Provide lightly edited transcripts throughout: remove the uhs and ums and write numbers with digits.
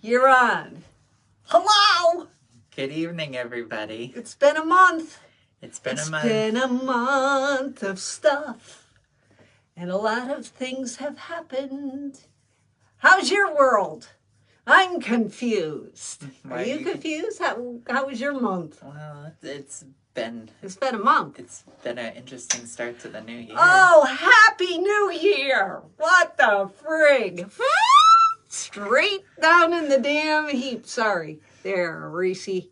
You're on. Hello! Good evening, everybody. It's been a month. It's been a month of stuff. And a lot of things have happened. How's your world? I'm confused. Are you confused? How was your month? Well, it's been a month. It's been an interesting start to the new year. Oh, Happy New Year! What the frig? Straight down in the damn heap. Sorry. There, Reese.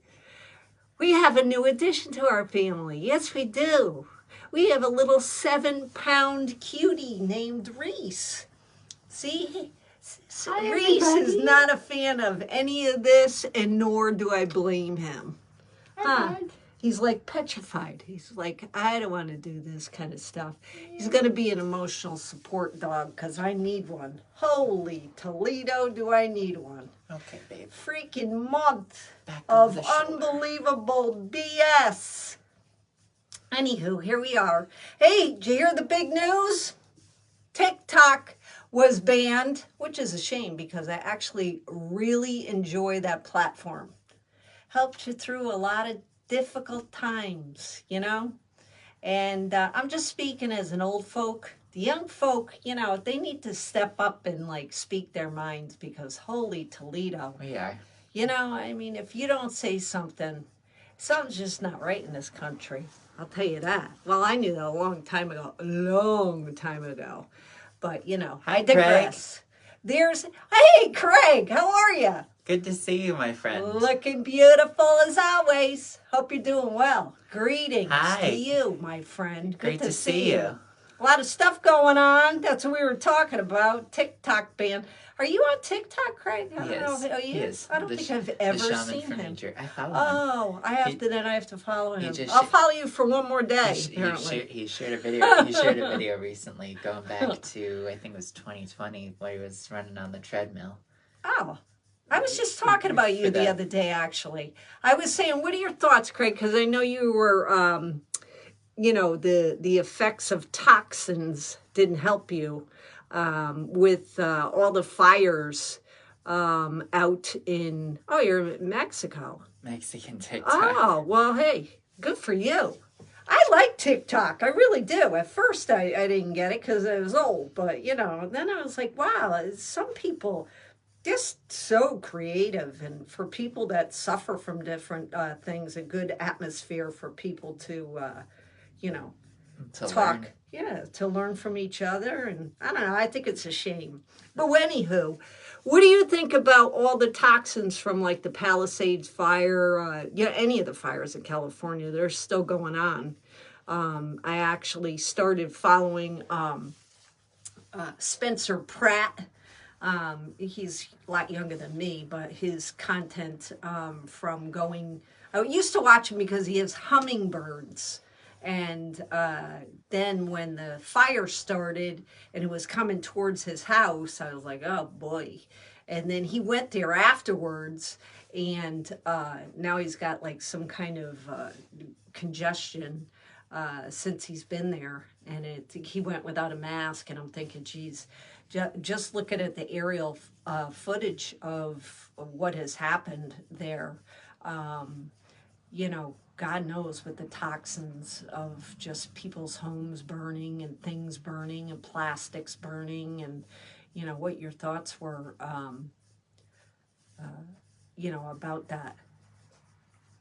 We have a new addition to our family. Yes, we do. We have a little 7-pound cutie named Reese. See? Hi, Reese everybody. is not a fan of any of this, and nor do I blame him. He's like petrified. He's like, I don't want to do this kind of stuff. He's going to be an emotional support dog because I need one. Holy Toledo, do I need one. Okay, babe. Freaking month Back of over the shoulder. unbelievable BS. Anywho, here we are. Hey, did you hear the big news? TikTok was banned, which is a shame because I actually really enjoy that platform. Helped you through a lot of difficult times, you know? And I'm just speaking as an old folk. The young folk, you know, they need to step up and like speak their minds because holy Toledo. We are. You know, I mean, if you don't say something, something's just not right in this country. I'll tell you that. Well, I knew that a long time ago. But, you know, Hi, I digress. Hey, Craig, how are you? Good to see you, my friend. Looking beautiful as always. Hope you're doing well. Greetings Hi. to you, my friend. Great to see you. A lot of stuff going on. That's what we were talking about. TikTok ban. Are you on TikTok, Craig? I don't know. Oh, he is? I don't think I've ever seen him. I follow him. Oh, I have to. Then I have to follow him. just I'll follow you for one more day. He shared a video. He shared a video recently, going back to I think it was 2020, where he was running on the treadmill. Oh, I was just talking about you the other day. Actually, I was saying, what are your thoughts, Craig? Because I know you were, you know, the effects of toxins didn't help you with all the fires out in. Oh, you're in Mexico. Mexican TikTok. Oh, well, hey, good for you. I like TikTok. I really do. At first, I didn't get it because I was old. But, you know, then I was like, wow, some people just so creative. And for people that suffer from different things, a good atmosphere for people to, you know, To talk. learn. Yeah, to learn from each other. And I don't know, I think it's a shame. But anywho, what do you think about all the toxins from like the Palisades fire, you know, any of the fires in California? They're still going on. I actually started following Spenser Pratt. He's a lot younger than me, but his content from going... I used to watch him because he has hummingbirds. And then when the fire started and it was coming towards his house, I was like, oh, boy. And then he went there afterwards, and now he's got like some kind of congestion since he's been there. And he went without a mask, and I'm thinking, geez, just looking at the aerial footage of what has happened there, you know, God knows with the toxins of just people's homes burning and things burning and plastics burning, and, you know, what your thoughts were, you know, about that.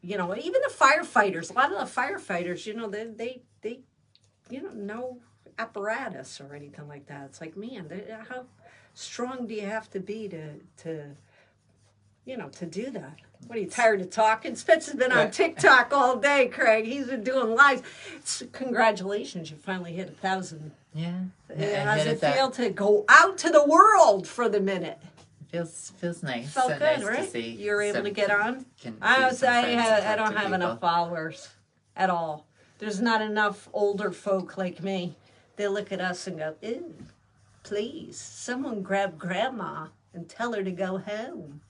You know, even the firefighters, a lot of the firefighters, you know, they you know, no apparatus or anything like that. It's like, man, how strong do you have to be to you know, to do that? What, are you tired of talking? Spencer's been on TikTok all day, Craig. He's been doing lives. Congratulations, you finally hit 1,000. Yeah. How does it feel to go out to the world for the minute? Feels nice. Felt so good, nice right? To see You're able to get on? I don't have enough followers at all. There's not enough older folk like me. They look at us and go, ew, please, someone grab grandma and tell her to go home.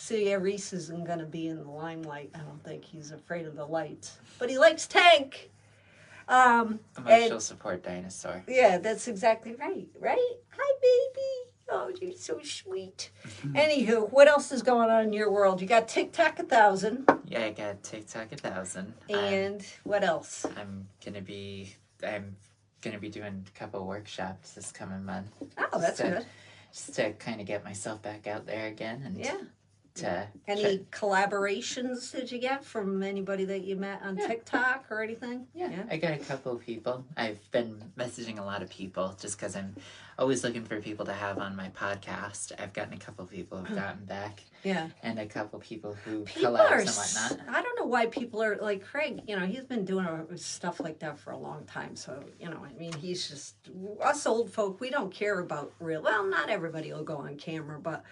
So yeah, Reese isn't going to be in the limelight. I don't think he's afraid of the lights. But he likes Tank. Emotional support dinosaur. Yeah, that's exactly right. Right? Hi, baby. Oh, you're so sweet. Anywho, what else is going on in your world? You got TikTok 1,000. Yeah, I got TikTok 1,000. And what else? I'm gonna be doing a couple workshops this coming month. Oh, that's good. Just to kind of get myself back out there again, and any collaborations did you get from anybody that you met on TikTok or anything? Yeah, I got a couple of people. I've been messaging a lot of people just because I'm always looking for people to have on my podcast. I've gotten a couple of people who've gotten back. Yeah. And a couple of people who people collabs and whatnot. I don't know why people are like Craig, he's been doing stuff like that for a long time. So, I mean, he's just, us old folk, we don't care about well, not everybody will go on camera, but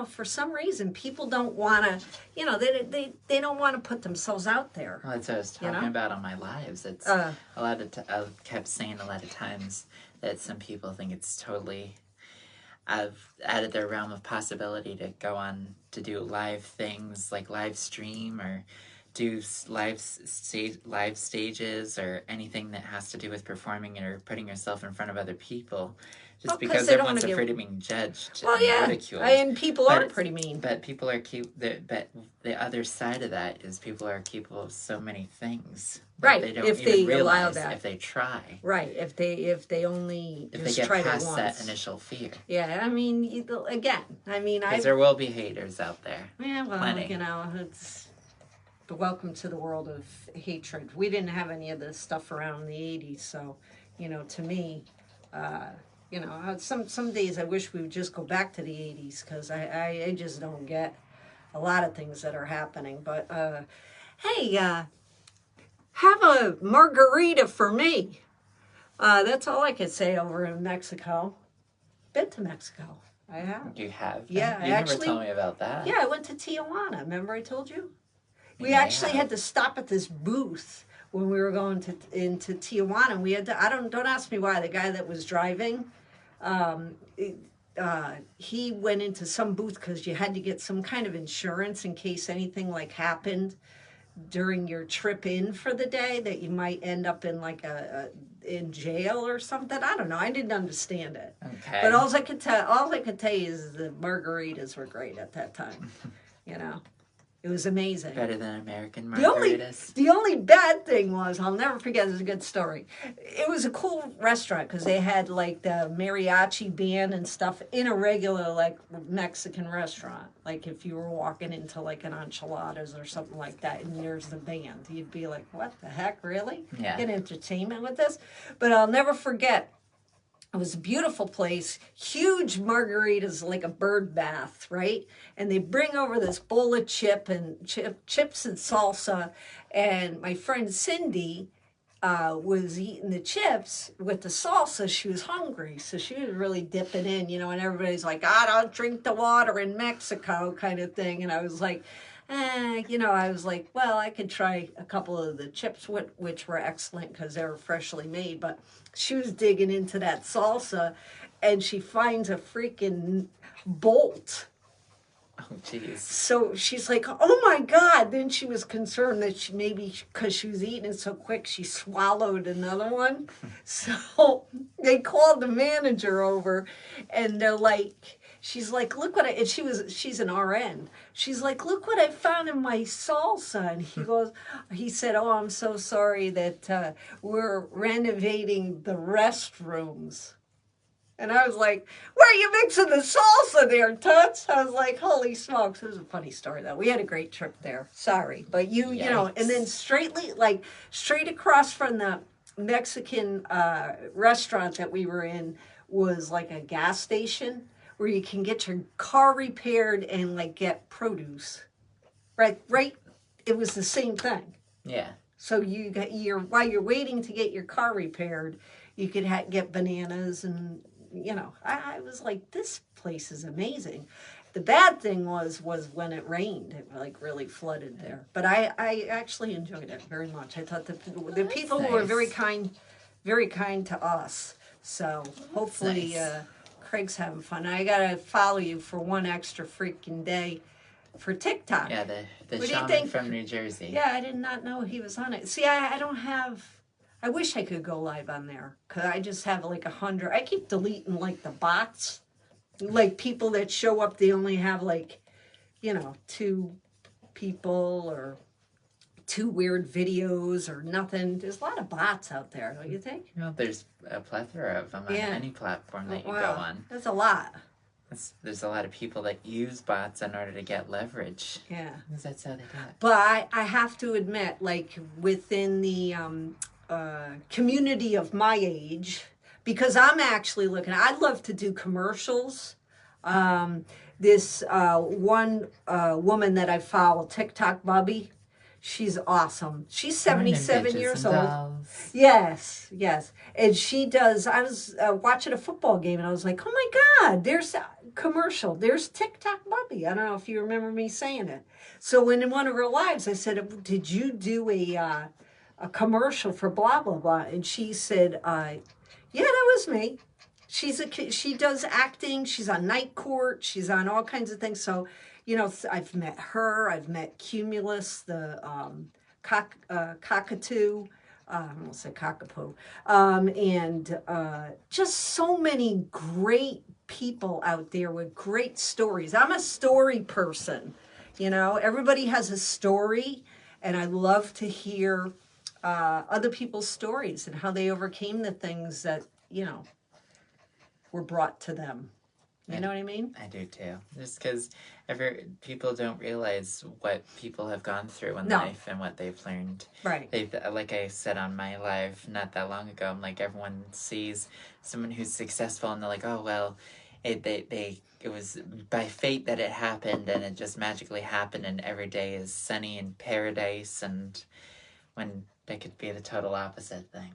for some reason, people don't want to, they don't want to put themselves out there. Well, that's what I was talking about on my lives. It's a lot of, I kept saying a lot of times that some people think it's totally out of their realm of possibility to go on to do live things like live stream or do live stages or anything that has to do with performing or putting yourself in front of other people. Just because everyone's afraid of being judged and ridiculed. And people are pretty mean. But people are but the other side of that is people are capable of so many things. Right. They don't if even they realize allow that. If they try. Right. If they only if just they get try past it once. that initial fear. Yeah. I mean, again. I mean, because there will be haters out there. Yeah. Well, plenty. It's welcome to the world of hatred. We didn't have any of this stuff around in the 80s, so to me. Some days I wish we would just go back to the 80s because I just don't get a lot of things that are happening. But, hey, have a margarita for me. That's all I could say over in Mexico. Been to Mexico. I have. You have? Yeah. You never told me about that. Yeah, I went to Tijuana. Remember I told you? We actually had to stop at this booth when we were going into Tijuana. We had to, don't ask me why, the guy that was driving, he went into some booth because you had to get some kind of insurance in case anything like happened during your trip in for the day that you might end up in like in jail or something. I don't know. I didn't understand it. Okay. But all I could tell you is the margaritas were great at that time. It was amazing. Better than American margaritas. The only bad thing was, I'll never forget, it's a good story. It was a cool restaurant because they had like the mariachi band and stuff in a regular like Mexican restaurant. Like if you were walking into like an enchiladas or something like that and there's the band, you'd be like, what the heck, really? Yeah. Get entertainment with this? But I'll never forget. It was a beautiful place, huge margaritas, like a bird bath, right? And they bring over this bowl of chips and salsa. And my friend Cindy was eating the chips with the salsa. She was hungry, so she was really dipping in, and everybody's like, I don't drink the water in Mexico kind of thing. And I was like, I was like, well, I could try a couple of the chips, which were excellent because they were freshly made. But she was digging into that salsa, and she finds a freaking bolt. Oh, jeez. So she's like, oh, my God. Then she was concerned that she maybe, because she was eating it so quick, she swallowed another one. So they called the manager over, and they're like, she's like, look what and she's an RN. She's like, look what I found in my salsa. And he said, oh, I'm so sorry that we're renovating the restrooms. And I was like, where are you mixing the salsa there, Toots? I was like, holy smokes. It was a funny story, though. We had a great trip there. Sorry. But Yikes. And then straight across from the Mexican restaurant that we were in was like a gas station where you can get your car repaired and like get produce. Right. It was the same thing. Yeah. So while you're waiting to get your car repaired, you could get bananas and, I was like, this place is amazing. The bad thing was when it rained, it like really flooded there. But I actually enjoyed it very much. I thought the people were very kind to us. So hopefully Craig's having fun. I gotta follow you for one extra freaking day for TikTok. Yeah, the shaman from New Jersey. Yeah, I did not know he was on it. See, I don't have. I wish I could go live on there because I just have like 100. I keep deleting like the bots Like people that show up, they only have like, 2 people or 2 weird videos or nothing. There's a lot of bots out there, don't you think? Well, there's a plethora of them on any platform that you go on. That's a lot. There's a lot of people that use bots in order to get leverage. Yeah. Because that's how they do it. But I have to admit, like within the community of my age, because I'm actually looking, I'd love to do commercials. This one woman that I follow, TikTok Bubby, she's awesome. She's 77 years old. Dolls. Yes. And she does, I was watching a football game and I was like, oh my God, there's a commercial. There's TikTok Bubby. I don't know if you remember me saying it. So in one of her lives, I said, did you do a commercial for blah, blah, blah? And she said, yeah, that was me. She does acting. She's on Night Court. She's on all kinds of things. So, I've met her. I've met Cumulus, the cockatoo. I almost said cockapoo. And just so many great people out there with great stories. I'm a story person. Everybody has a story, and I love to hear other people's stories and how they overcame the things that, were brought to them. You know what I mean? I do too. Just because people don't realize what people have gone through in No. life and what they've learned. Right. Like I said on my live not that long ago, I'm like, everyone sees someone who's successful and they're like, oh, well, it was by fate that it happened and it just magically happened and every day is sunny in paradise, and when it could be the total opposite thing.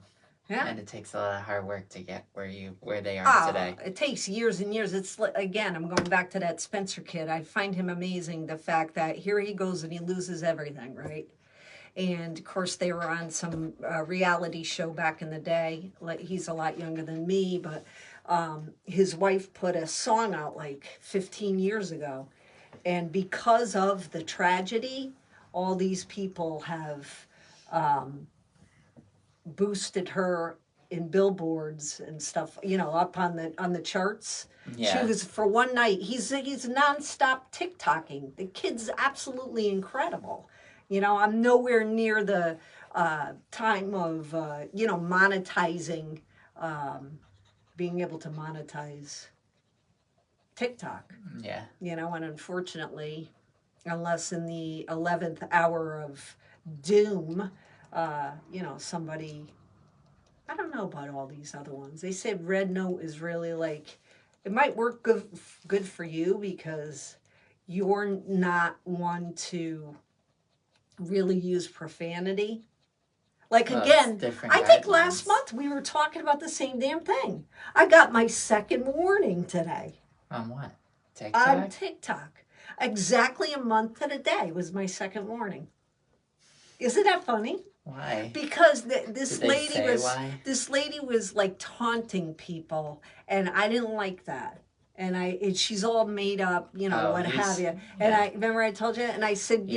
Yeah. And it takes a lot of hard work to get where they are today. It takes years and years. It's again, I'm going back to that Spenser kid. I find him amazing. The fact that here he goes and he loses everything, right? And of course, they were on some reality show back in the day. Like, he's a lot younger than me, but his wife put a song out like 15 years ago, and because of the tragedy, all these people have boosted her in billboards and stuff, up on the charts. Yeah. She was, for one night, he's nonstop TikToking. The kid's absolutely incredible. I'm nowhere near the time of, monetizing, being able to monetize TikTok. Yeah. And unfortunately, unless in the 11th hour of doom, somebody, I don't know about all these other ones. They said Red Note is really like, it might work good for you because you're not one to really use profanity. Like, again, I think last month we were talking about the same damn thing. I got my second warning today. On what? TikTok? On TikTok. Exactly a month to the day was my second warning. Isn't that funny? Why? Because this lady was like taunting people, and I didn't like that. And she's all made up, what have you. And I remember I told you, and I said,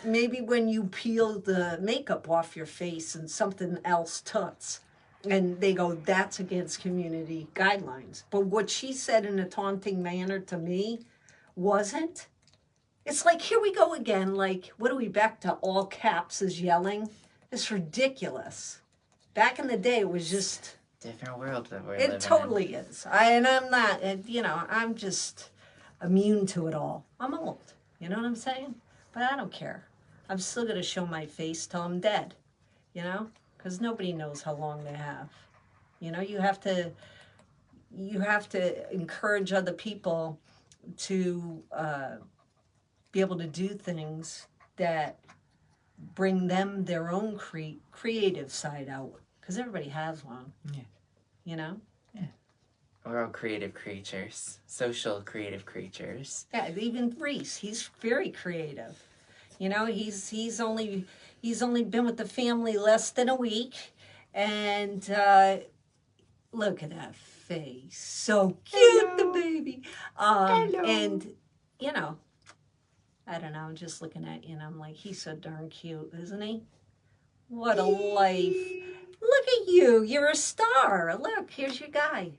maybe when you peel the makeup off your face and something else tuts, and they go, that's against community guidelines. But what she said in a taunting manner to me wasn't. It's like, here we go again. Like, what are we back to? All caps is yelling. It's ridiculous. Back in the day, it was just different world that we're living in. It totally is. I'm not. I'm just immune to it all. I'm old. You know what I'm saying? But I don't care. I'm still going to show my face till I'm dead. Because nobody knows how long they have. You have to encourage other people to be able to do things that bring them their own creative side out. Because everybody has one. Yeah. Yeah. We're all creative creatures. Social creative creatures. Yeah, even Reese, he's very creative. He's only been with the family less than a week. And look at that face. So cute, hello. The baby. Hello. And, I don't know, I'm just looking at you and I'm like, he's so darn cute, isn't he? What a life. Look at you. You're a star. Look, here's your guy.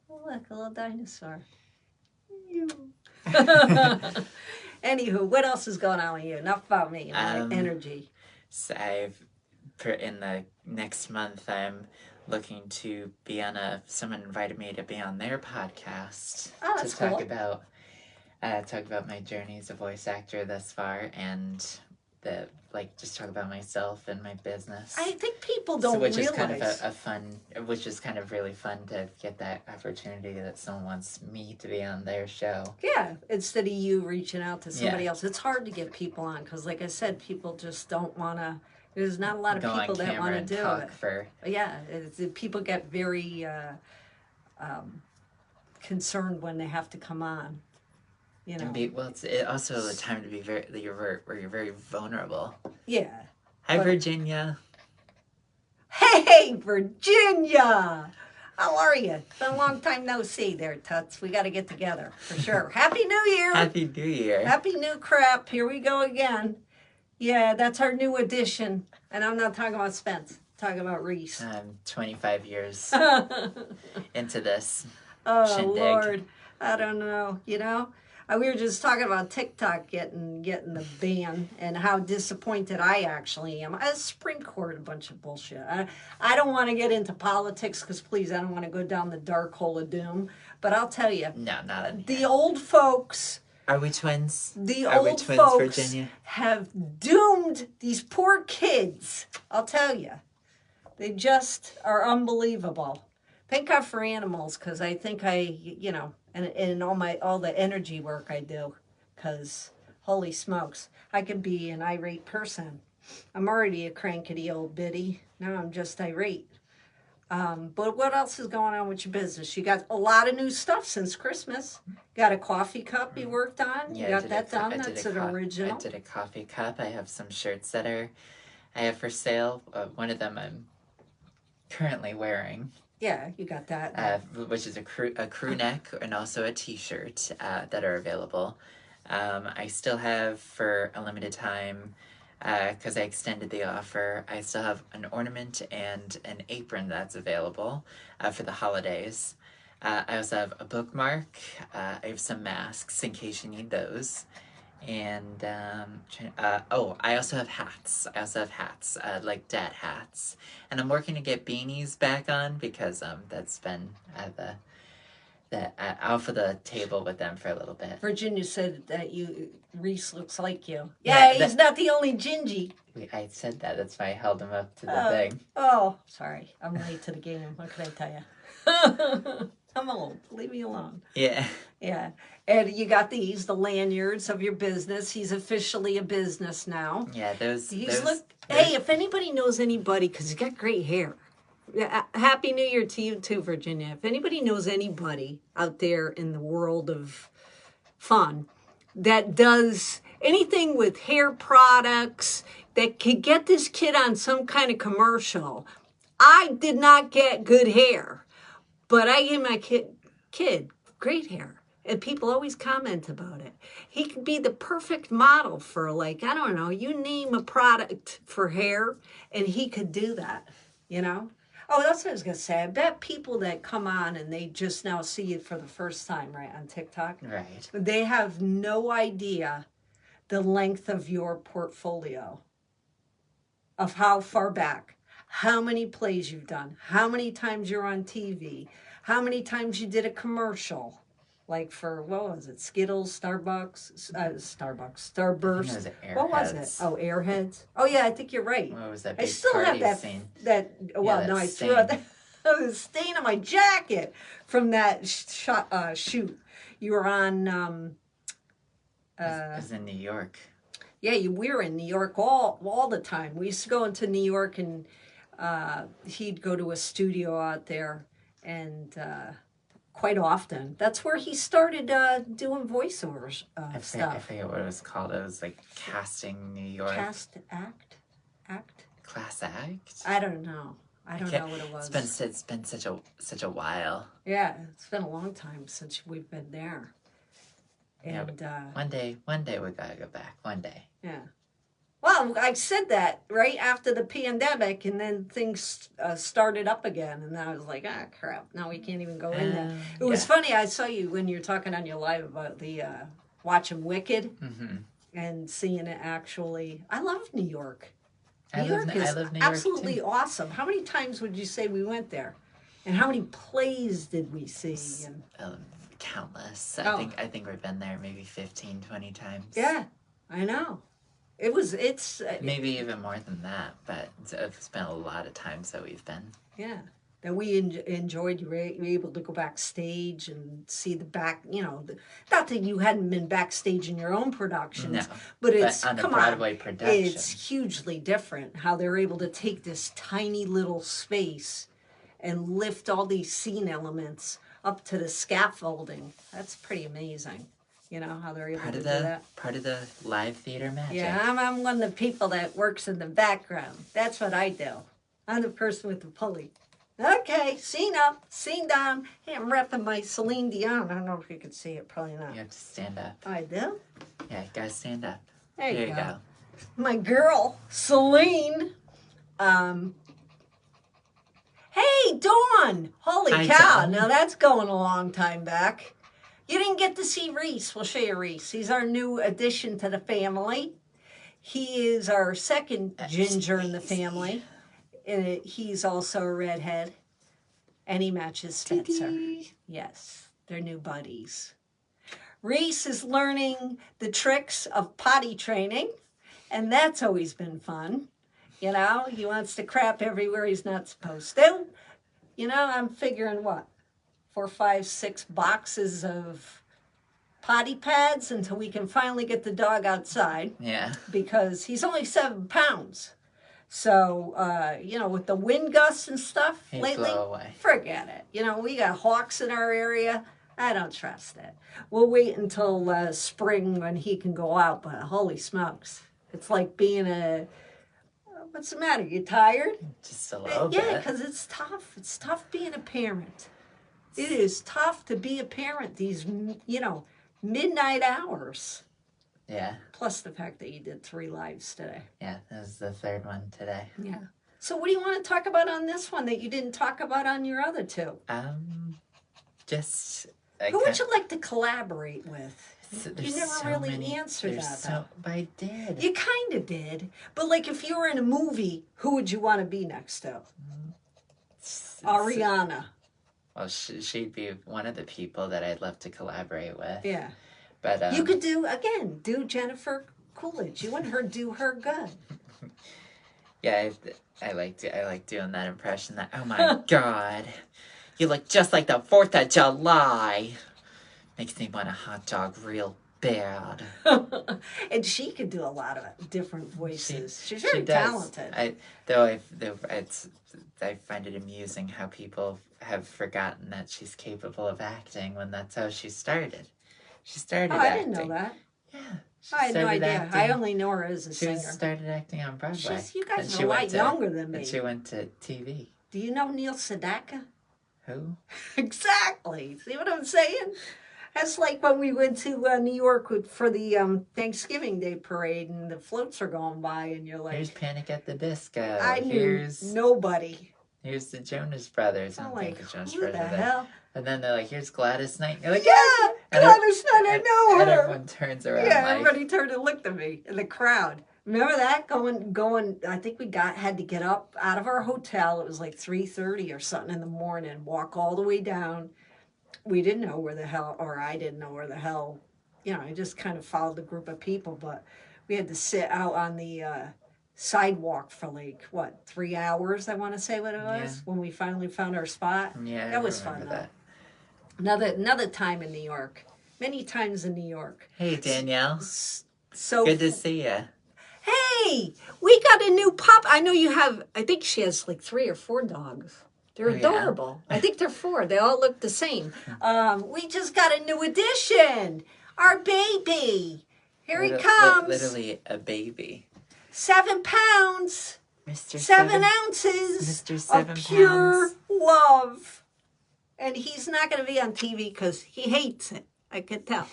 Look, a little dinosaur. you. Anywho, what else is going on with you? Enough about me, my energy. So in the next month, I'm looking to be on someone invited me to be on their podcast to talk about my journey as a voice actor thus far, and just talk about myself and my business. I think people don't realize. Which is kind of which is kind of really fun to get that opportunity that someone wants me to be on their show. Yeah, instead of you reaching out to somebody else. It's hard to get people on because, like I said, people just don't want to. There's not a lot of people that want to do it. Yeah, people get very concerned when they have to come on. You know. It's also the time to be where you're very vulnerable. Yeah. Hi, Virginia. Hey, Virginia. How are you? It's been a long time no see there, Tuts. We got to get together for sure. Happy New Year. Happy New Year. Happy new crap. Here we go again. Yeah, that's our new edition. And I'm not talking about Spence. I'm talking about Reese. I'm 25 years into this. Oh, shindig. Lord. I don't know. You know? We were just talking about TikTok getting the ban and how disappointed I actually am. Supreme Court, a bunch of bullshit. I don't want to get into politics because, please, I don't want to go down the dark hole of doom. But I'll tell you. No, not in the old folks. Are we twins? The Are old we twins, folks Virginia? have doomed these poor kids. I'll tell you. They just are unbelievable. Thank God for animals because I think and all the energy work I do, because holy smokes, I could be an irate person. I'm already a crankety old biddy. Now I'm just irate. But what else is going on with your business? You got a lot of new stuff since Christmas. Got a coffee cup you worked on. Yeah, you got that done. That's an original. I did a coffee cup. I have some shirts that I have for sale. One of them I'm currently wearing. Yeah, you got that. Which is a crew neck and also a t-shirt that are available. I still have, for a limited time, because I extended the offer, I still have an ornament and an apron that's available for the holidays. I also have a bookmark. I have some masks in case you need those. And I also have hats. Like dad hats. And I'm working to get beanies back on because that's been off of the table with them for a little bit. Virginia said that Reese looks like you. Yeah, he's not the only Gingy. I said that. That's why I held him up to the thing. Oh, sorry. I'm late to the game. What can I tell you? I'm old. Leave me alone. Yeah. Yeah. And you got the lanyards of your business. He's officially a business now. Yeah, Hey, if anybody knows anybody, because he's got great hair. Happy New Year to you too, Virginia. If anybody knows anybody out there in the world of fun that does anything with hair products that could get this kid on some kind of commercial. I did not get good hair, but I gave my kid great hair. And people always comment about it. He could be the perfect model for, I don't know, you name a product for hair, and he could do that, you know? Oh, that's what I was going to say. I bet people that come on and they just now see it for the first time, right, on TikTok? Right. They have no idea the length of your portfolio, of how far back, how many plays you've done, how many times you're on TV, how many times you did a commercial. Like for, what was it? Skittles, Starburst. What was it? Oh, Airheads. Oh, yeah, I think you're right. What was that? I still have I threw out the stain on my jacket from that shoot. You were on. It was in New York. Yeah, we were in New York all the time. We used to go into New York, and he'd go to a studio out there, and. Quite often. That's where he started doing voiceovers stuff. I forget what it was called. It was like Casting New York. Cast Act? Class Act? I don't know. I don't know what it was. It's been such a while. Yeah, it's been a long time since we've been there. And one day we gotta go back. One day. Yeah. Well, I said that right after the pandemic, and then things started up again, and I was like, ah, crap, now we can't even go in there. It was funny, I saw you when you were talking on your live about the watching Wicked and seeing it actually. I love New York. New York is absolutely awesome. How many times would you say we went there? And how many plays did we see? And, countless. I think we've been there maybe 15, 20 times. Yeah, I know. It's maybe even more than that, but it's been a lot of times that we've been. Yeah, that we enjoyed. You were able to go backstage and see the back. You know, not that you hadn't been backstage in your own productions, but it's on a Broadway production. It's hugely different how they're able to take this tiny little space and lift all these scene elements up to the scaffolding. That's pretty amazing. You know, how they're able to do that. Part of the live theater magic. Yeah, I'm one of the people that works in the background. That's what I do. I'm the person with the pulley. Okay, scene up, scene down. Hey, I'm repping my Celine Dion. I don't know if you can see it. Probably not. You have to stand up. I do? Yeah, gotta stand up. There you go. My girl, Celine. Hey, Dawn. Holy cow. Dawn. Now that's going a long time back. You didn't get to see Reese. We'll show you Reese. He's our new addition to the family. He is our second ginger in the family. He's also a redhead. And he matches Spenser. Yes, they're new buddies. Reese is learning the tricks of potty training. And that's always been fun. You know, he wants to crap everywhere he's not supposed to. You know, I'm figuring what? 4, 5, 6 boxes of potty pads until we can finally get the dog outside. Yeah. Because he's only 7 pounds. So, you know, with the wind gusts and stuff lately, forget it. You know, we got hawks in our area. I don't trust it. We'll wait until spring when he can go out, but holy smokes. It's like being a... What's the matter? You tired? Just a little bit. Yeah, because it's tough. It's tough being a parent. It is tough to be a parent these, you know, midnight hours. Yeah. Plus the fact that you did 3 lives today. Yeah, that was the 3rd one today. Yeah. So what do you want to talk about on this one that you didn't talk about on your other 2? Just... Who would you like to collaborate with? You never really answered that, though. I did. You kind of did. But, like, if you were in a movie, who would you want to be next to? Ariana. Well, she'd be one of the people that I'd love to collaborate with. Yeah. But you could do Jennifer Coolidge. You want her to do her good. Yeah, I like doing that impression. That oh my God, you look just like the 4th of July. Makes me want a hot dog real bad. And she could do a lot of different voices. She's very talented. I find it amusing how people have forgotten that she's capable of acting when that's how she started. She started acting. I didn't know that. Yeah. I had no idea. I only know her as a singer. She started acting on Broadway. You guys are a lot younger than me. And she went to TV. Do you know Neil Sedaka? Who? Exactly. See what I'm saying? That's like when we went to New York for the Thanksgiving Day parade and the floats are going by and you're like... Here's Panic at the Disco. I knew nobody. Here's the Jonas Brothers. I don't think the Jonas Brothers are there. And then they're like, here's Gladys Knight. You're like, yeah, Gladys Knight, I know her. And everyone turns around. Yeah, everybody turned and looked at me in the crowd. Remember that? Going, I think we had to get up out of our hotel. It was like 3:30 or something in the morning, walk all the way down. We didn't know where the hell, or I didn't know where the hell, you know, I just kind of followed the group of people, but we had to sit out on the sidewalk for like, 3 hours, I want to say what it was, when we finally found our spot. Yeah, that was fun, though. Another time in New York. Many times in New York. Hey, Danielle. So good to see you. Hey, we got a new pup. I know you have, I think she has like 3 or 4 dogs. They're adorable. Yeah. I think they're 4. They all look the same. We just got a new addition. Our baby. Here he comes. Literally a baby. 7 pounds. Mr. 7 ounces Mr. 7 of pure pounds. love. And he's not going to be on TV because he hates it. I could tell.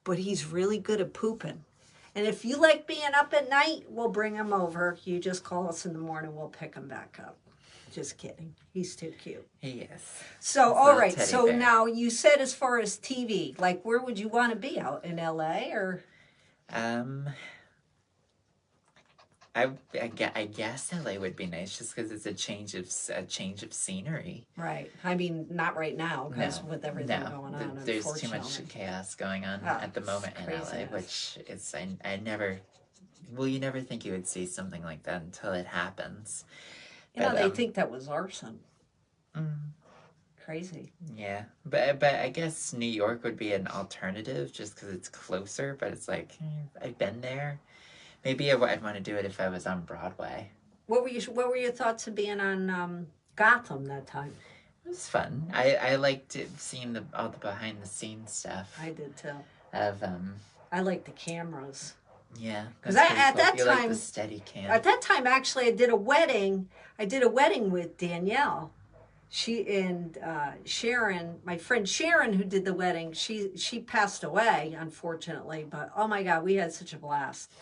But he's really good at pooping. And if you like being up at night, we'll bring him over. You just call us in the morning. We'll pick him back up. Just kidding. He's too cute. He is. So, all right. Teddy So bear. now you said as far as TV, like where would you want to be? Out in LA or? I guess LA would be nice just because it's a change of scenery. Right. I mean, not right now because with everything No, going on, there's too much chaos going on at the moment in LA, which is I never. Well, you never think you would see something like that until it happens. You know, they think that was arson. Crazy. Yeah, but I guess New York would be an alternative just because it's closer. But it's like I've been there. Maybe I'd want to do it if I was on Broadway. What were your thoughts of being on Gotham that time? It was fun. I liked seeing all the behind the scenes stuff. I did too. I like the cameras. Yeah, because at that you time, like the steady cam. At that time, actually, I did a wedding. I did a wedding with Danielle. She and Sharon, my friend Sharon, who did the wedding. She passed away, unfortunately. But oh my God, we had such a blast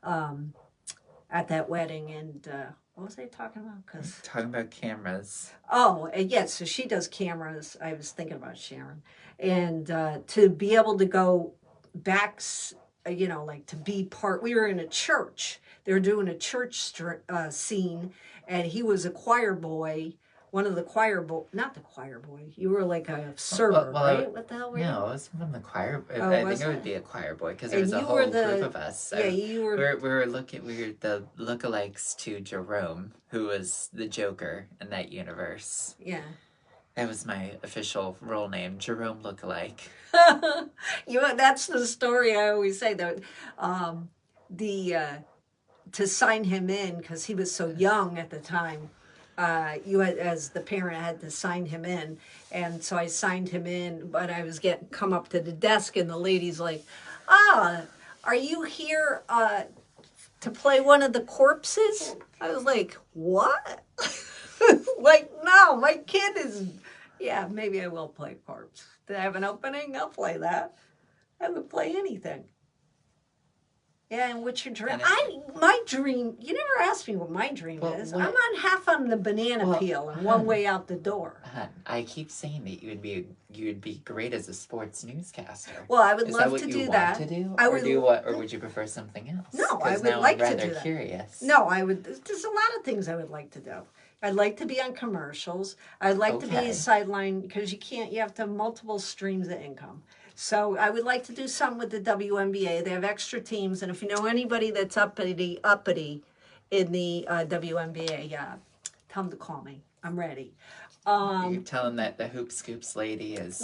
at that wedding. And what was I talking about? Talking about cameras. Oh, yes. So she does cameras. I was thinking about Sharon, and to be able to go back. You know, like to be part. We were in a church. They were doing a church scene, and he was a choir boy. One of the choir boy, not the choir boy. You were like a server, right? What the hell were you? No, I was from the choir. I think I would be a choir boy because there was a whole group of us. Yeah, you were. We were the lookalikes to Jerome, who was the Joker in that universe. Yeah. That was my official role name, Jerome Lookalike. That's the story I always say that to sign him in because he was so young at the time. You had, as the parent had to sign him in, and so I signed him in. But I was come up to the desk, and the lady's like, are you here to play one of the corpses?" I was like, "What?" Like, no, my kid is. Yeah, maybe I will play corpse. Did I have an opening? I'll play that. I would play anything. Yeah, and what's your dream? My dream, you never asked me what my dream is. I'm on half on the banana peel and one way out the door. I keep saying that you would be great as a sports newscaster. Well, I would love to do that. Or would you prefer something else? No, I would like to do that. I'm rather curious. No, I would. There's a lot of things I would like to do. I'd like to be on commercials. I'd like to be a sideline because you have to have multiple streams of income. So I would like to do something with the WNBA. They have extra teams, and if you know anybody that's uppity in the WNBA, tell them to call me. I'm ready. You tell them that the Hoop Scoops lady is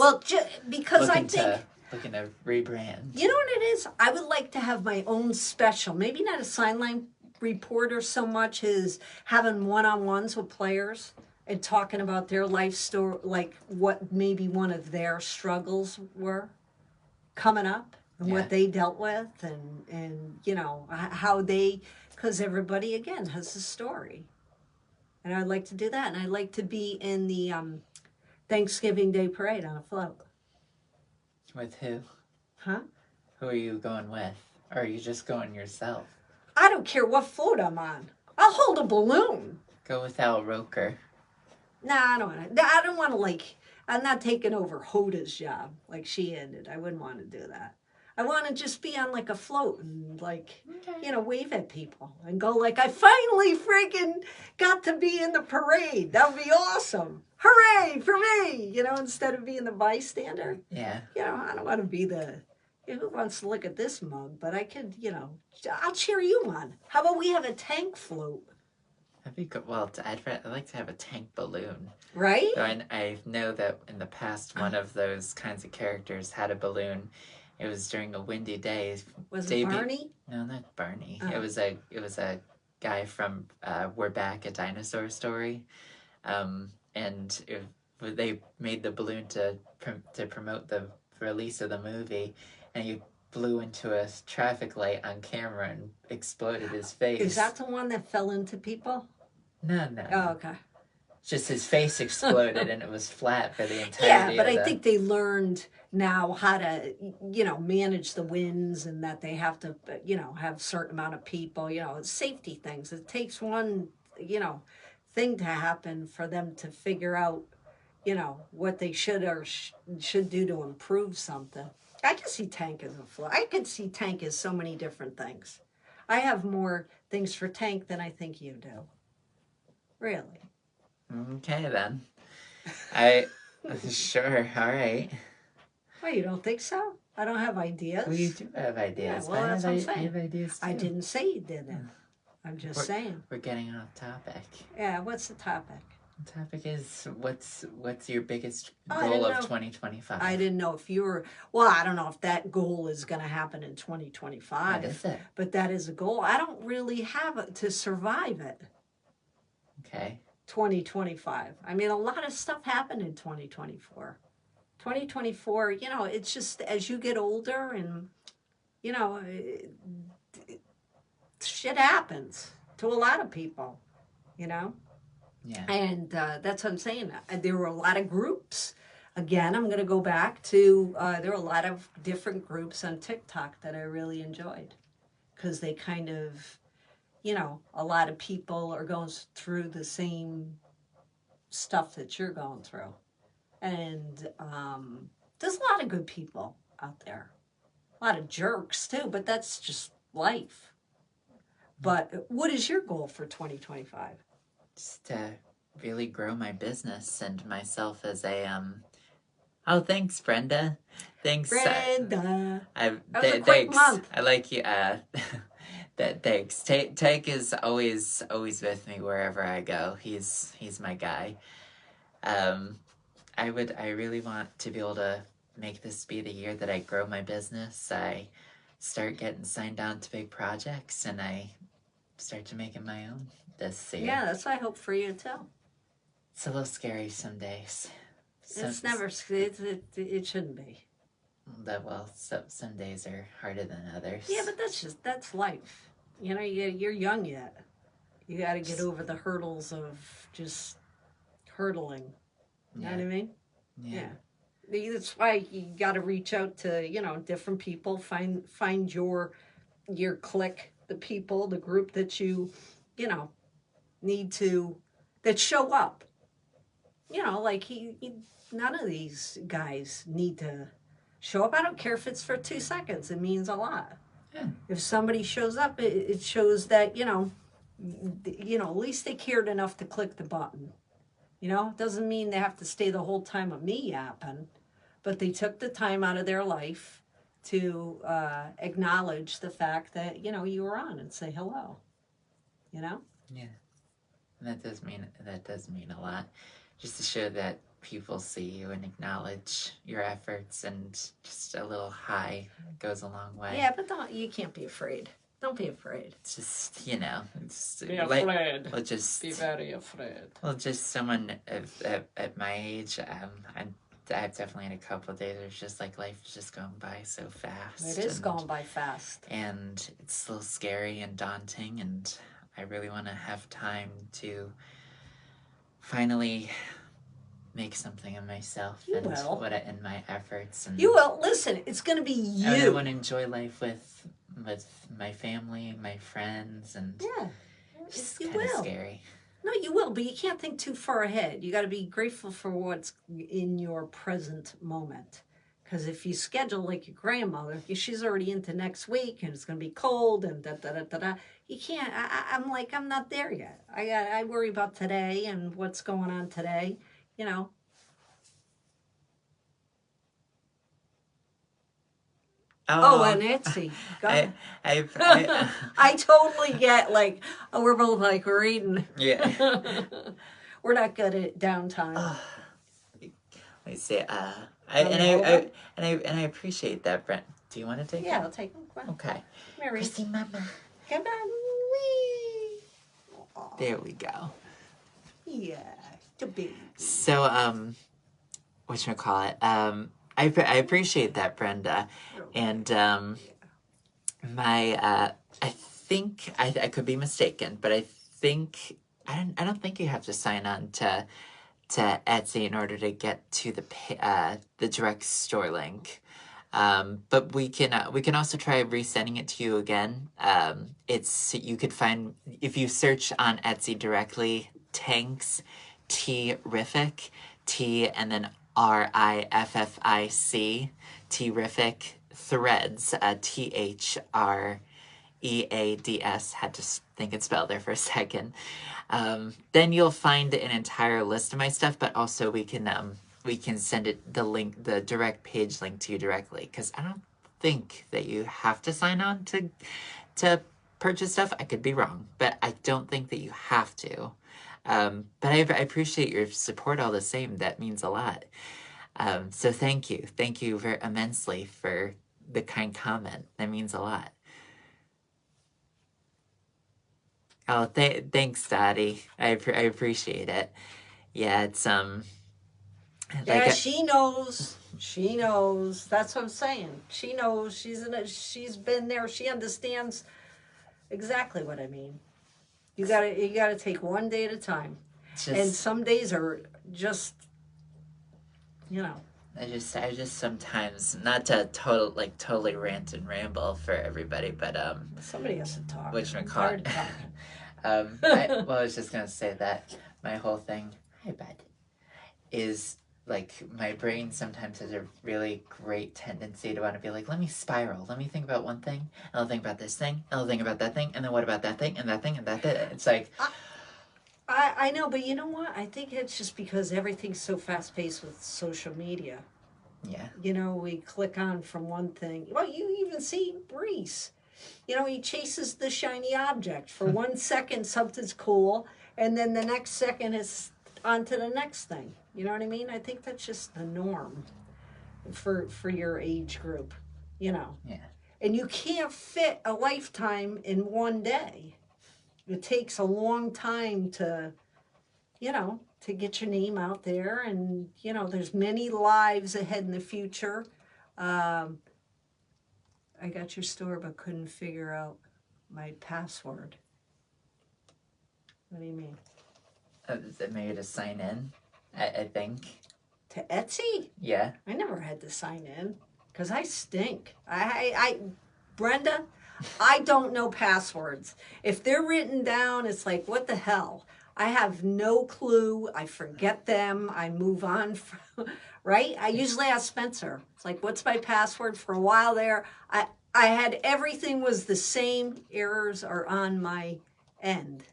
because looking to rebrand. You know what it is? I would like to have my own special. Maybe not a sideline reporter so much as having one-on-ones with players and talking about their life story, like what maybe one of their struggles were coming up and what they dealt with and you know how they, because everybody again has a story, and I'd like to do that. And I'd like to be in the Thanksgiving Day parade on a float. With who? Huh? Who are you going with? Or are you just going yourself? I don't care what float I'm on. I'll hold a balloon. Go with Al Roker. Nah, I don't want to I'm not taking over Hoda's job like she ended. I wouldn't want to do that. I want to just be on like a float and wave at people and go like, I finally freaking got to be in the parade. That would be awesome. Hooray for me, instead of being the bystander. Yeah. I don't want to be who wants to look at this mug, but I could, I'll cheer you on. How about we have a tank float? That'd be good. Well, I'd like to have a tank balloon. Right? So I know that in the past, one of those kinds of characters had a balloon. It was during a windy day. Was it Barney? No, not Barney. Oh. It was a guy from We're Back, a Dinosaur Story, and they made the balloon to promote the release of the movie, and he blew into a traffic light on camera and exploded his face. Is that the one that fell into people? No. Oh, okay. just his face exploded and it was flat for the entirety Yeah, but of I the... think they learned now how to, manage the winds, and that they have to, have a certain amount of people, safety things. It takes one, thing to happen for them to figure out, what they should or should do to improve something. I can see Tank as a flaw. I could see Tank as so many different things. I have more things for Tank than I think you do. Really. Okay, then. Sure, all right. Oh, you don't think so? I don't have ideas. Well, you do have ideas. Yeah, well, that's what I'm saying. You have ideas too. I didn't say you didn't. I'm just saying. We're getting off topic. Yeah, what's the topic? The topic is what's your biggest goal of 2025? I didn't know if you were... Well, I don't know if that goal is going to happen in 2025. What is it? But that is a goal. I don't really have it to survive it. Okay. 2025. I mean, a lot of stuff happened in 2024. 2024, it's just as you get older and, shit happens to a lot of people, Yeah. And that's what I'm saying. There were a lot of groups. Again, I'm going to go back to, there were a lot of different groups on TikTok that I really enjoyed because they kind of, a lot of people are going through the same stuff that you're going through. And there's a lot of good people out there. A lot of jerks, too, but that's just life. But what is your goal for 2025? Just to really grow my business and myself as a... Oh, thanks, Brenda. Thanks. Brenda. That was a quick thanks. month. I like you. Thanks. Tank is always with me wherever I go. He's my guy. I really want to be able to make this be the year that I grow my business. I start getting signed on to big projects, and I start to make it my own this year. Yeah, that's what I hope for you, too. It's a little scary some days. It's never... It shouldn't be. Well, some days are harder than others. Yeah, but that's life. You're young yet. You got to get over the hurdles of just hurdling. You know what I mean? Yeah. That's why you got to reach out to, different people. Find your clique, the people, the group that you need to, that show up. Like none of these guys need to show up. I don't care if it's for 2 seconds. It means a lot. Yeah. If somebody shows up, it shows that, at least they cared enough to click the button. Doesn't mean they have to stay the whole time of me yapping, but they took the time out of their life to acknowledge the fact that, you were on and say hello. Yeah. And that does mean a lot. Just to show that people see you and acknowledge your efforts, and just a little hi goes a long way. Yeah, but you can't be afraid. Don't be afraid. It's just, be afraid. Well, just be very afraid. Well, just someone at my age, I've definitely had a couple of days where it's just like life is just going by so fast. It is going by fast. And it's a little scary and daunting, and I really want to have time to finally make something of myself. You will. And my efforts. And you will. Listen, it's going to be you. I want to enjoy life with my family, my friends, and yeah, it's you kind of will. scary. No, you will, but you can't think too far ahead. You got to be grateful for what's in your present moment. Because if you schedule like your grandmother, she's already into next week, and it's going to be cold, and da-da-da-da-da. You can't. I'm not there yet. I worry about today and what's going on today, Oh, and Etsy. Go ahead. I totally get, we're both we're eating. Yeah. We're not good at downtime. Let me see. I appreciate that, Brent. Do you want to take it? Yeah, I'll take them. Okay. Mary. Chrissy, mama. Come on. Wee. There we go. Yeah, the baby. So, whatchamacallit? I appreciate that, Brenda. And I think, I could be mistaken, but I think I don't think you have to sign on to Etsy in order to get to the direct store link. But we can also try resending it to you again. You could find, if you search on Etsy directly, Tanks Tea-rific, T and then RIFFIC, Tea-rific threads, THREADS, had to think and spell there for a second. Then you'll find an entire list of my stuff, but also we can send it the direct page link to you directly, because I don't think that you have to sign on to purchase stuff. I could be wrong, but I don't think that you have to. But I appreciate your support all the same. That means a lot. So thank you very immensely for the kind comment. That means a lot. Oh, thanks, Dottie. I appreciate it. Yeah, it's Yeah, she knows. She knows. That's what I'm saying. She knows. She's been there. She understands exactly what I mean. You gotta take one day at a time. And some days are just, I just sometimes, not to totally rant and ramble for everybody, but somebody has to talk. 𝐒𝐸𝐞𝐞𝐧𝐬𝐞𝐬 I was just gonna say that my whole thing, hi bud, is like my brain sometimes has a really great tendency to want to be like, let me spiral, let me think about one thing, and I'll think about this thing, and I'll think about that thing, and then what about that thing, and that thing, and that thing. It's like, I know, but you know what? I think it's just because everything's so fast-paced with social media. Yeah. We click on from one thing. Well, you even see Reese. He chases the shiny object. For 1 second, something's cool, and then the next second it's on to the next thing. You know what I mean? I think that's just the norm for your age group, Yeah. And you can't fit a lifetime in one day. It takes a long time to get your name out there, and there's many lives ahead in the future. I got your store but couldn't figure out my password. What do you mean? Maybe to sign in, I think. To Etsy? Yeah. I never had to sign in because I stink. Brenda, I don't know passwords. If they're written down, it's like, what the hell? I have no clue. I forget them. I move on from, right? I usually ask Spenser. It's like, what's my password? For a while there, I had everything was the same. Errors are on my end.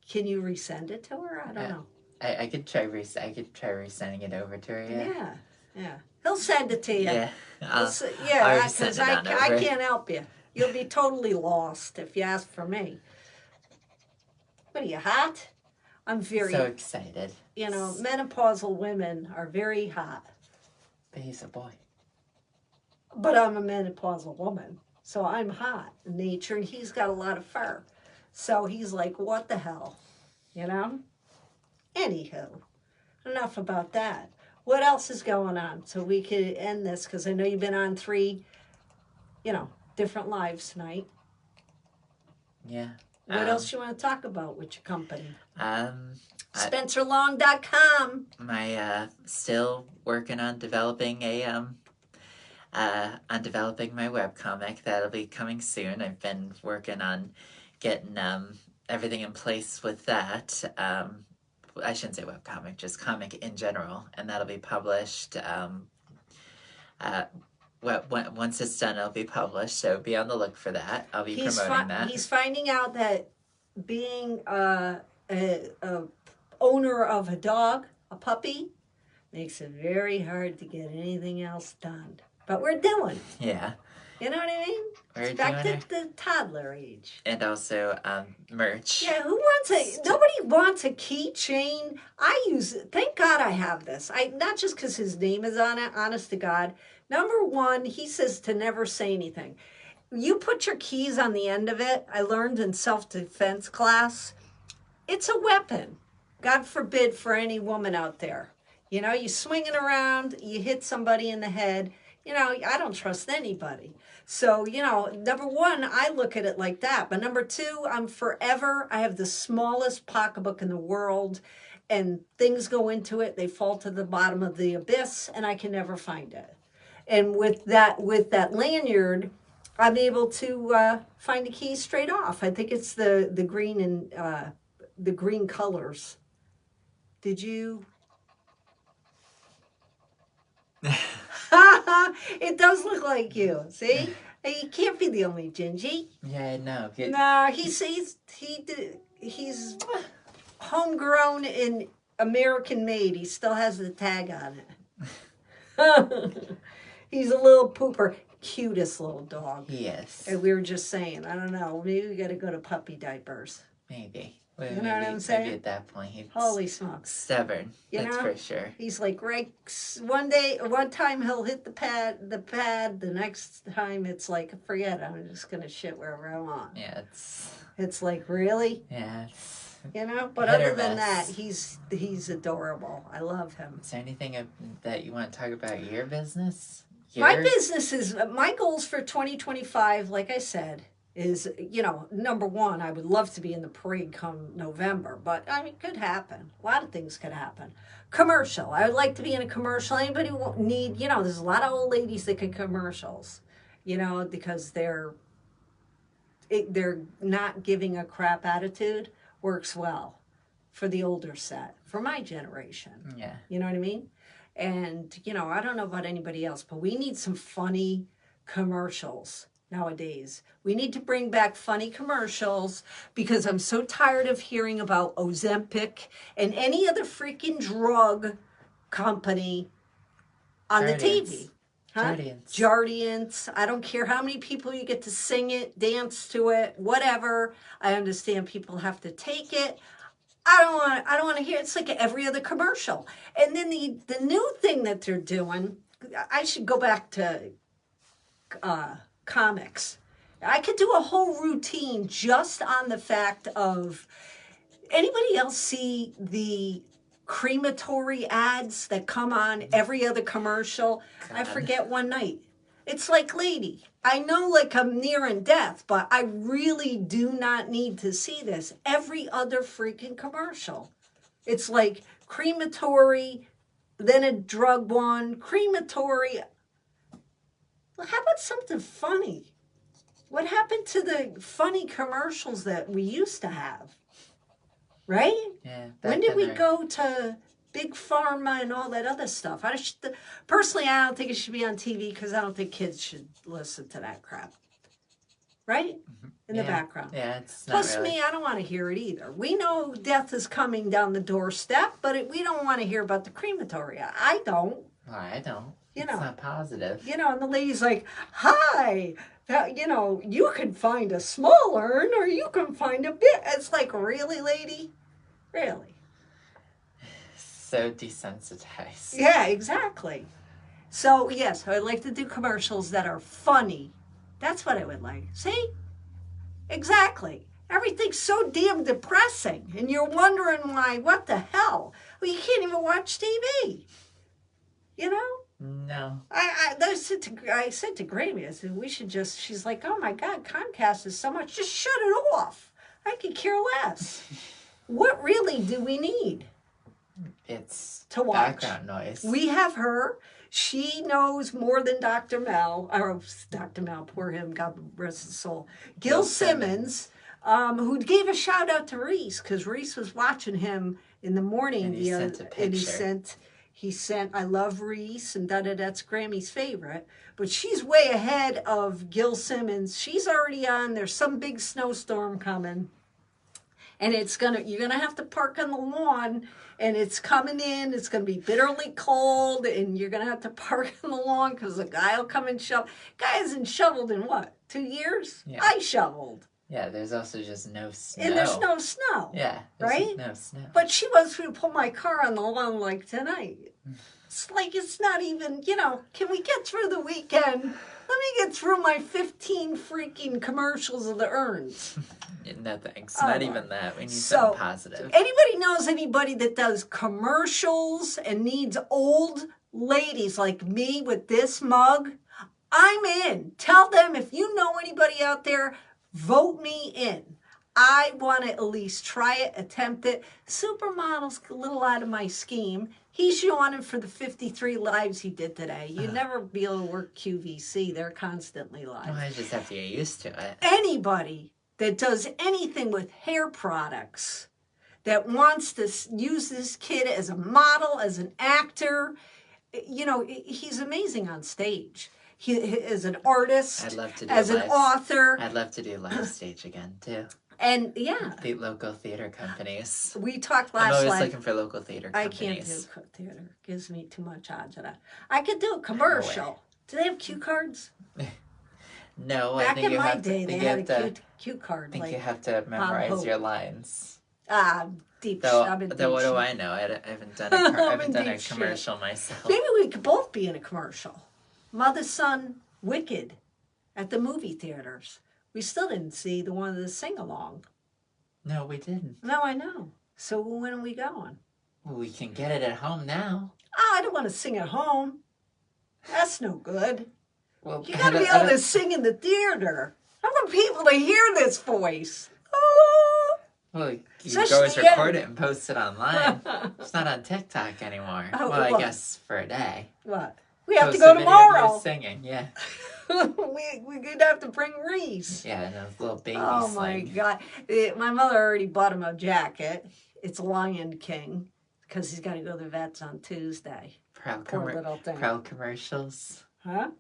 Can you resend it to her? I don't know. I could try resending it over to her. Yeah. He'll send it to you. Yeah. Because I can't help you. You'll be totally lost if you ask for me. What are you, hot? I'm very... So excited. Menopausal women are very hot. But he's a boy. But I'm a menopausal woman. So I'm hot in nature, and he's got a lot of fur. So he's like, what the hell? Anywho, enough about that. What else is going on? So we could end this, because I know you've been on 3, different lives tonight. Yeah. What else you want to talk about with your company? SpenserLong.com. Still working on developing my webcomic. That'll be coming soon. I've been working on getting everything in place with that. I shouldn't say webcomic, just comic in general, and that'll be published. Once it's done, it'll be published, so be on the look for that. I'll be promoting that. He's finding out that being a owner of a dog, a puppy, makes it very hard to get anything else done. But we're doing. Yeah. You know what I mean? It's back to the toddler age. And also merch. Yeah, nobody wants a keychain. I use it. Thank God I have this. Not just because his name is on it, honest to God. Number one, he says to never say anything. You put your keys on the end of it. I learned in self-defense class. It's a weapon. God forbid for any woman out there. You swing it around, you hit somebody in the head. You know, I don't trust anybody. So, you know, number one, I look at it like that. But number two, I have the smallest pocketbook in the world, and things go into it, they fall to the bottom of the abyss, and I can never find it. And with that lanyard, I'm able to find the keys straight off. I think it's the green and the green colors. Did you? It does look like you. See, he can't be the only Gingy. Yeah, no. No, he's homegrown and American made. He still has the tag on it. He's a little pooper. Cutest little dog. Yes. And we were just saying, I don't know, maybe we got to go to puppy diapers. Maybe. You know what I'm saying? Maybe at that point he's holy smokes, stubborn. That's for sure. He's like one time he'll hit the pad. The next time it's like, forget it, I'm just gonna shit wherever I want. Yeah, it's like, really? Yeah. You know, but other than that, he's adorable. I love him. Is there anything that you want to talk about your business? My business is my goals for 2025. Like I said, is, you know, number one, I would love to be in the parade come November, but I mean, it could happen. A lot of things could happen. Commercial. I would like to be in a commercial. Anybody need, you know, there's a lot of old ladies that can commercials, you know, because they're not giving a crap attitude. Works well for the older set, for my generation. Yeah. You know what I mean? And, you know, I don't know about anybody else, but we need some funny commercials nowadays. We need to bring back funny commercials because I'm so tired of hearing about Ozempic and any other freaking drug company on the TV. Huh? Jardiance. I don't care how many people you get to sing it, dance to it, whatever. I understand people have to take it. I don't want to hear it. It's like every other commercial. And then the new thing that they're doing, I should go back to comics. I could do a whole routine just on the fact of, anybody else see the crematory ads that come on every other commercial? God. I forget one night. It's like, lady, I know like I'm nearing death, but I really do not need to see this. Every other freaking commercial. It's like crematory, then a drug one, crematory. Well, how about something funny? What happened to the funny commercials that we used to have? Right? Yeah. When did we go to Big Pharma and all that other stuff? Personally, I don't think it should be on TV because I don't think kids should listen to that crap. Right? Mm-hmm. In the background. Yeah, it's not Plus, really. me, I don't want to hear it either. We know death is coming down the doorstep, but we don't want to hear about the crematory. I don't. Well, I don't. You it's know, not positive. You know, and the lady's like, hi, you know, you can find a small urn or you can find a bit. It's like, really, lady? Really? So desensitized. Yeah, exactly. So, yes, I would like to do commercials that are funny. That's what I would like. See? Exactly. Everything's so damn depressing, and you're wondering why, what the hell? Well, you can't even watch TV. You know? No. I said to Grammy, I said, we should just, she's like, oh my God, Comcast is so much, just shut it off. I could care less. What really do we need? It's to watch. Background noise. We have her. She knows more than Dr. Mel, or Dr. Mel, poor him, God rest his soul. Gil Simmons, who gave a shout out to Reese, because Reese was watching him in the morning. And he sent a picture. And he sent, I love Reese, and that's Grammy's favorite. But she's way ahead of Gil Simmons. She's already on. There's some big snowstorm coming. And you're gonna have to park on the lawn, and it's coming in. It's gonna be bitterly cold, and you're gonna have to park on the lawn because the guy will come and shovel. Guy hasn't shoveled in what, 2 years? Yeah. I shoveled. Yeah, there's also just no snow. And there's no snow. Yeah, right? No snow. But she wants me to pull my car on the lawn like tonight. It's like, it's not even, you know, can we get through the weekend? Let me get through my 15 freaking commercials of the urns. No thanks. Not even that. We need something positive. Anybody knows anybody that does commercials and needs old ladies like me with this mug, I'm in. Tell them if you know anybody out there, vote me in. I want to at least try it, attempt it. Supermodel's a little out of my scheme. He's yawning for the 53 lives he did today. You'd never be able to work QVC. They're constantly live. Well, I just have to get used to it. Anybody that does anything with hair products that wants to use this kid as a model, as an actor, you know, he's amazing on stage. He is an artist, I'd love to do as an author. I'd love to do live stage again, too. And yeah, The local theater companies. we talked I'm last always night. looking for local theater companies. I can't do theater. Gives me too much agita. I could do a commercial. Do they have cue cards? No, I Back think in you my have day, to. they had a cue card. I think like, you have to memorize Hope. your lines. Deep. Though, I'm in what deep do shit. I know? I haven't done I haven't done a deep shit. commercial myself. Maybe we could both be in a commercial. Mother, son, Wicked at the movie theaters. We still didn't see the one of the sing-along. No, we didn't. No, I know. So when are we going? Well, we can get it at home now. Oh, I don't want to sing at home. That's no good. Well, You got to be able to sing in the theater. I want people to hear this voice. Oh. Well, you can Especially always the record end. it and post it online. It's not on TikTok anymore. Oh, well, I what? guess for a day. What? We have to Post go a video of you tomorrow. singing, yeah. We're going to have to bring Reese. Yeah, and a little baby Oh, sling. my God. My mother already bought him a jacket. It's Lion King because he's got to go to the vets on Tuesday. Proud, Poor little thing. proud commercials. Huh?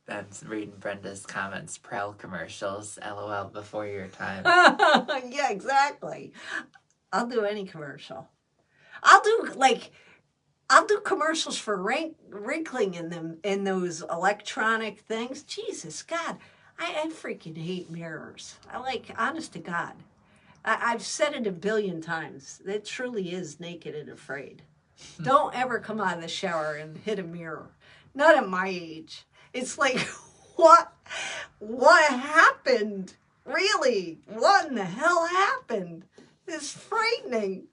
I'm reading Brenda's comments. Proud commercials. LOL before your time. Yeah, exactly. I'll do any commercial. I'll do commercials for wrinkling in them, in those electronic things. Jesus God, I freaking hate mirrors. Honest to God, I've said it a billion times. It truly is naked and afraid. Don't ever come out of the shower and hit a mirror. Not at my age. It's like, what happened? Really? What in the hell happened? It's frightening.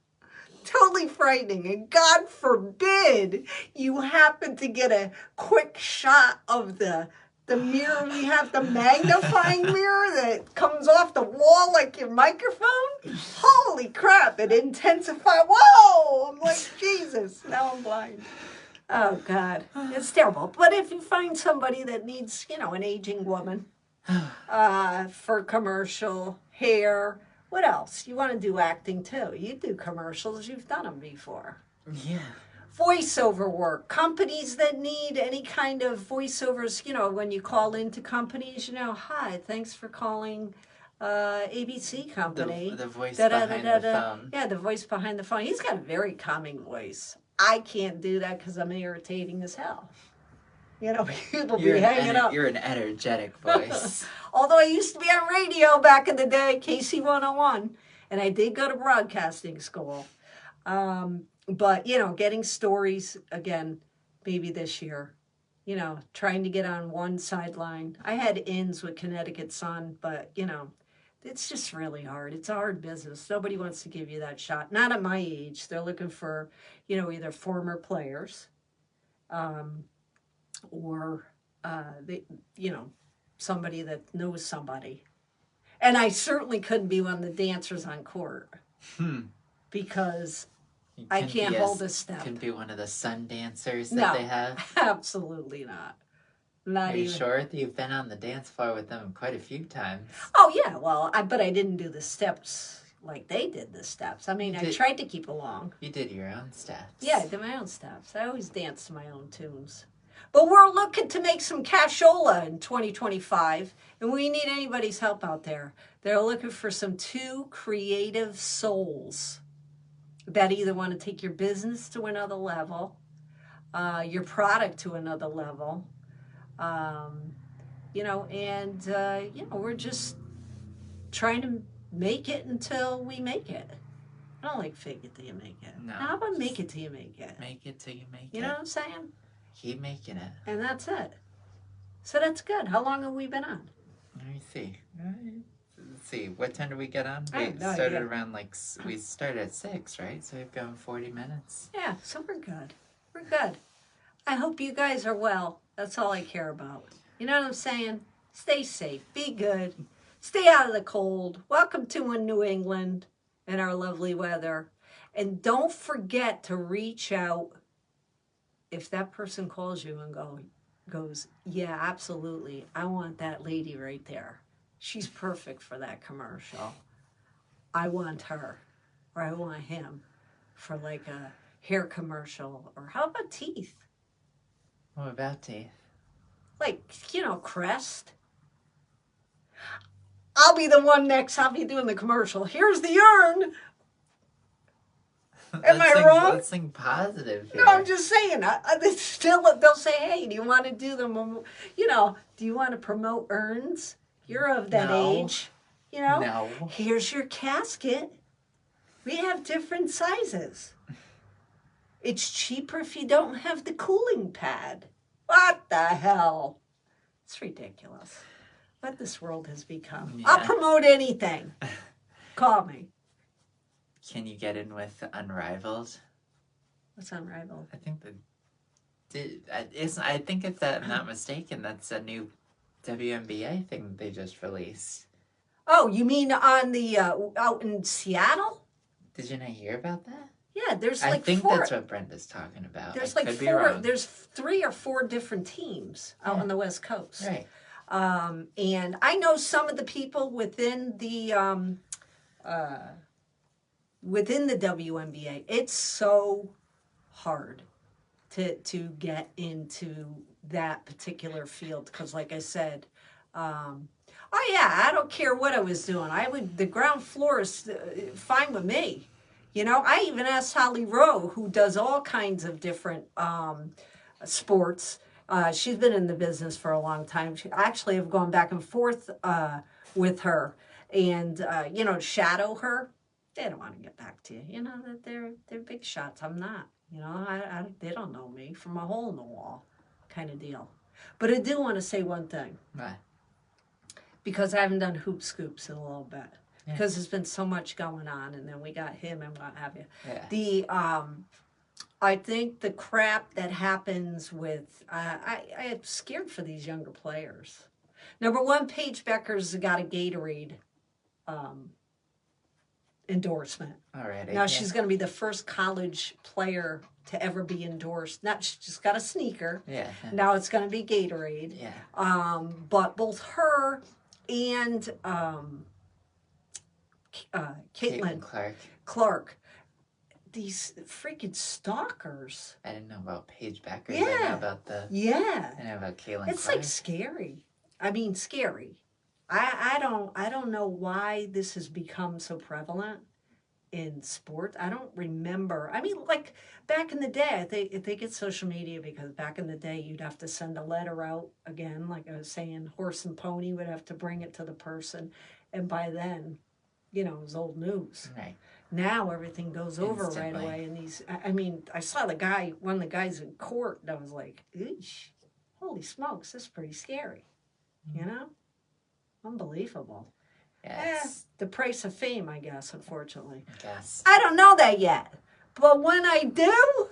Totally frightening. And God forbid you happen to get a quick shot of the mirror. We have the magnifying mirror that comes off the wall like your microphone. Holy crap, it intensified. Whoa! I'm like, Jesus, now I'm blind. Oh, God. It's terrible. But if you find somebody that needs, an aging woman for commercial, hair, what else? You want to do acting, too. You do commercials. You've done them before. Yeah. Voiceover work. Companies that need any kind of voiceovers, when you call into companies, hi, thanks for calling ABC Company. The voice behind the phone. Yeah, the voice behind the phone. He's got a very calming voice. I can't do that because I'm irritating as hell. People be hanging up. You're an energetic voice. Although I used to be on radio back in the day, KC 101, and I did go to broadcasting school. But, getting stories, again, maybe this year, trying to get on one sideline. I had ins with Connecticut Sun, but, it's just really hard. It's a hard business. Nobody wants to give you that shot. Not at my age. They're looking for, either former players or, somebody that knows somebody. And I certainly couldn't be one of the dancers on court because I can't hold a step. Can be one of the sun dancers that they have? Absolutely not. Not Are you even. sure? You've been on the dance floor with them quite a few times. Oh, yeah. Well, but I didn't do the steps like they did the steps. I mean, I tried to keep along. You did your own steps. Yeah, I did my own steps. I always dance to my own tunes. But we're looking to make some cashola in 2025, and we need anybody's help out there. They're looking for some 2 creative souls that either want to take your business to another level, your product to another level, we're just trying to make it until we make it. I don't like fake it till you make it. No. How about make it till you make it? Make it till you make it. You know what I'm saying? Keep making it. And that's it. So that's good. How long have we been on? Let me see. Let's see. What time did we get on? I We have no started idea. around we started at 6, right? So we've gone 40 minutes. Yeah, so we're good. We're good. I hope you guys are well. That's all I care about. You know what I'm saying? Stay safe. Be good. Stay out of the cold. Welcome to New England and our lovely weather. And don't forget to reach out if that person calls you and goes, yeah, absolutely. I want that lady right there. She's perfect for that commercial. I want her, or I want him for like a hair commercial, or how about teeth? What about teeth? Like, Crest. I'll be the one next. I'll be doing the commercial. Here's the urn. Am I wrong? Let's think positive here. No, I'm just saying. They'll say, hey, do you want to do them? Do you want to promote urns? You're of that age. No. Here's your casket. We have different sizes. It's cheaper if you don't have the cooling pad. What the hell? It's ridiculous what this world has become. Yeah. I'll promote anything. Call me. Can you get in with Unrivaled? What's Unrivaled? I think I think if I'm not mistaken, that's a new WNBA thing they just released. Oh, you mean on the out in Seattle? Did you not hear about that? Yeah, there's I think that's what Brenda's talking about. There's like four. There's 3 or 4 different teams out on the West Coast. Right. And I know some of the people within the WNBA. It's so hard to get into that particular field because, like I said, I don't care what I was doing. The ground floor is fine with me. I even asked Holly Rowe, who does all kinds of different sports. She's been in the business for a long time. I actually have gone back and forth with her and, shadow her. They don't want to get back to you. That they're big shots. I'm not. They don't know me from a hole in the wall kind of deal. But I do want to say one thing. Right. Because I haven't done Hoop Scoops in a little bit. Yeah. Because there's been so much going on, and then we got him and what have you. Yeah. I think the crap that happens with, I'm scared for these younger players. Number one, Paige Becker's got a Gatorade endorsement. Already. Now she's going to be the first college player to ever be endorsed. Now she just got a sneaker. Yeah. Now it's going to be Gatorade. Yeah. But both her and Caitlin Clark, these freaking stalkers. I didn't know about Paige Becker. Yeah. I know about I know about Caitlin It's Clark. like scary. I mean, scary. I don't know why this has become so prevalent in sports. I don't remember. I mean, like back in the day, I think it's social media because back in the day you'd have to send a letter out again, like I was saying, horse and pony would have to bring it to the person, and by then, it was old news. Right. Now everything goes over right away. And I saw one of the guys in court, and I was like, eesh, holy smokes, this is pretty scary. Unbelievable. Yes. The price of fame, I guess, unfortunately. Yes. I don't know that yet. But when I do,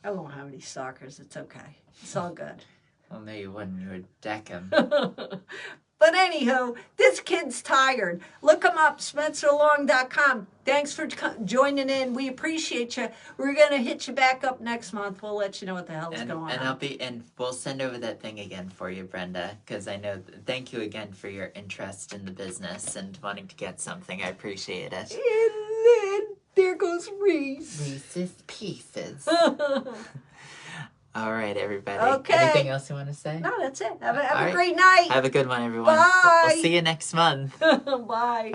I won't have any stalkers. It's okay. It's all good. Well, no, you wouldn't. You would deck him. But anywho, this kid's tired. Look him up, SpenserLong.com. Thanks for joining in. We appreciate you. We're going to hit you back up next month. We'll let you know what the hell's going on. And we'll send over that thing again for you, Brenda, because I know. Thank you again for your interest in the business and wanting to get something. I appreciate it. And then there goes Reese. Reese's Pieces. All right, everybody. Okay. Anything else you want to say? No, that's it. Have a great night. Have a good one, everyone. Bye. We'll see you next month. Bye. Bye.